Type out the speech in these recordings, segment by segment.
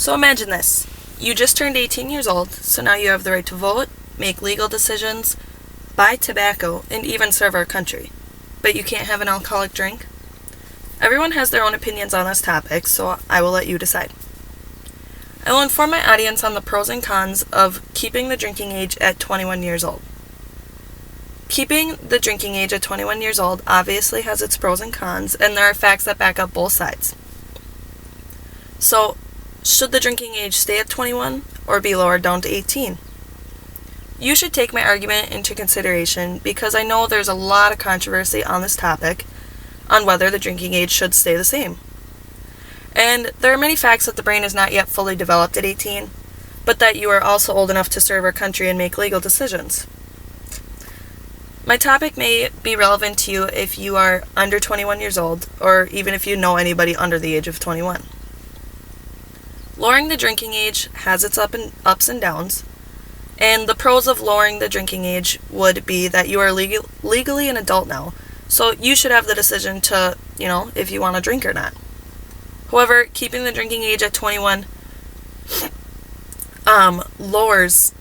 So imagine this. You just turned 18 years old, so now you have the right to vote, make legal decisions, buy tobacco, and even serve our country. But you can't have an alcoholic drink? Everyone has their own opinions on this topic, so I will let you decide. I will inform my audience on the pros and cons of keeping the drinking age at 21 years old. Keeping the drinking age at 21 years old obviously has its pros and cons, and there are facts that back up both sides. So, should the drinking age stay at 21 or be lowered down to 18? You should take my argument into consideration because I know there's a lot of controversy on this topic on whether the drinking age should stay the same. And there are many facts that the brain is not yet fully developed at 18, but that you are also old enough to serve our country and make legal decisions. My topic may be relevant to you if you are under 21 years old, or even if you know anybody under the age of 21. Lowering the drinking age has its ups and downs, and the pros of lowering the drinking age would be that you are legally an adult now, so you should have the decision to, if you want to drink or not. However, keeping the drinking age at 21 lowers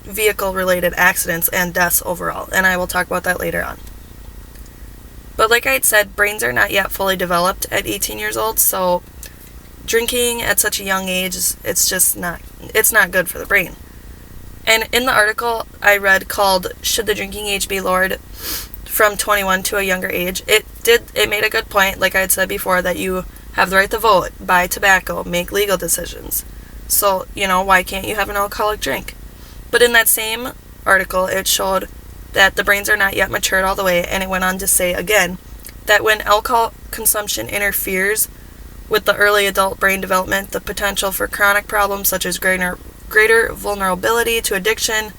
vehicle-related accidents and deaths overall, and I will talk about that later on. But like I had said, brains are not yet fully developed at 18 years old, so drinking at such a young age, it's not good for the brain. And in the article I read called "Should the Drinking Age Be Lowered from 21 to a Younger Age?" it made a good point, like I had said before, that you have the right to vote, buy tobacco, make legal decisions. So, why can't you have an alcoholic drink? But in that same article, it showed that the brains are not yet matured all the way, and it went on to say again that when alcohol consumption interferes with the early adult brain development, the potential for chronic problems such as greater vulnerability to addiction,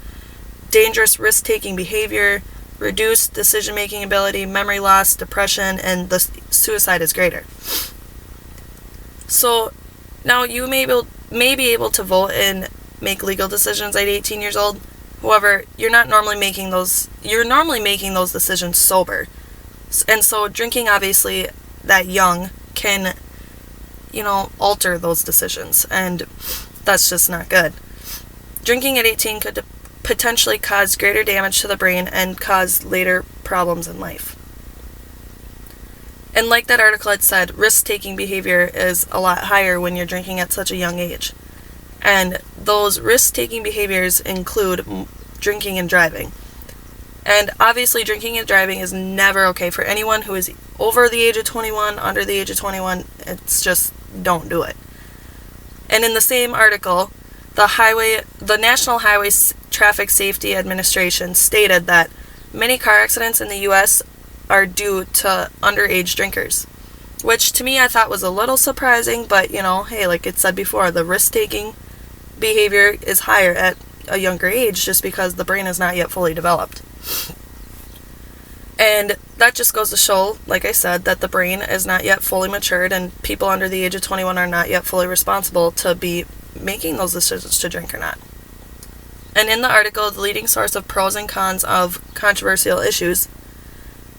dangerous risk-taking behavior, reduced decision-making ability, memory loss, depression, and the suicide is greater. So now you may be able to vote and make legal decisions at 18 years old. However, you're normally making those decisions sober. And so drinking, obviously, that young can, alter those decisions, and that's just not good. Drinking at 18 could potentially cause greater damage to the brain and cause later problems in life. And like that article had said, risk-taking behavior is a lot higher when you're drinking at such a young age. And those risk-taking behaviors include drinking and driving. And obviously drinking and driving is never okay for anyone who is over the age of 21, under the age of 21. It's just, don't do it. And in the same article, the National Highway Traffic Safety Administration stated that many car accidents in the U.S. are due to underage drinkers, which to me I thought was a little surprising, but hey, like it said before, the risk-taking behavior is higher at a younger age just because the brain is not yet fully developed. And that just goes to show, like I said, that the brain is not yet fully matured, and people under the age of 21 are not yet fully responsible to be making those decisions to drink or not. And in the article, the leading source of pros and cons of controversial issues,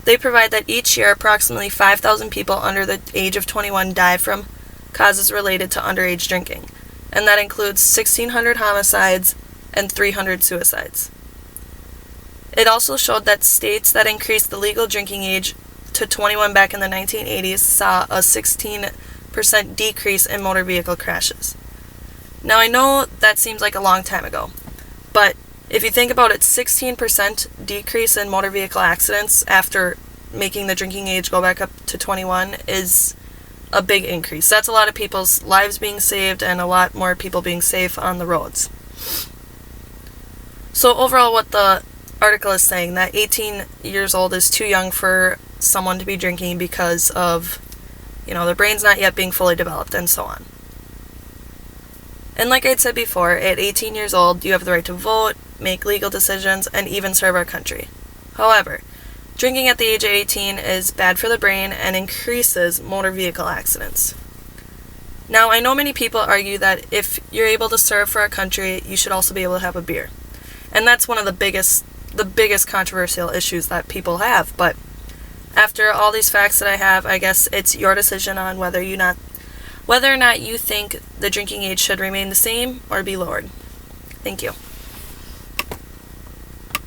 they provide that each year approximately 5,000 people under the age of 21 die from causes related to underage drinking, and that includes 1,600 homicides and 300 suicides. It also showed that states that increased the legal drinking age to 21 back in the 1980s saw a 16% decrease in motor vehicle crashes. Now I know that seems like a long time ago, but if you think about it, 16% decrease in motor vehicle accidents after making the drinking age go back up to 21 is a big increase. That's a lot of people's lives being saved and a lot more people being safe on the roads. So overall, what the article is saying, that 18 years old is too young for someone to be drinking because of, their brain's not yet being fully developed and so on. And like I said before, at 18 years old, you have the right to vote, make legal decisions, and even serve our country. However, drinking at the age of 18 is bad for the brain and increases motor vehicle accidents. Now, I know many people argue that if you're able to serve for our country, you should also be able to have a beer. And that's one of the biggest controversial issues that people have. But after all these facts that I have, I guess it's your decision on whether you whether or not you think the drinking age should remain the same or be lowered. Thank you.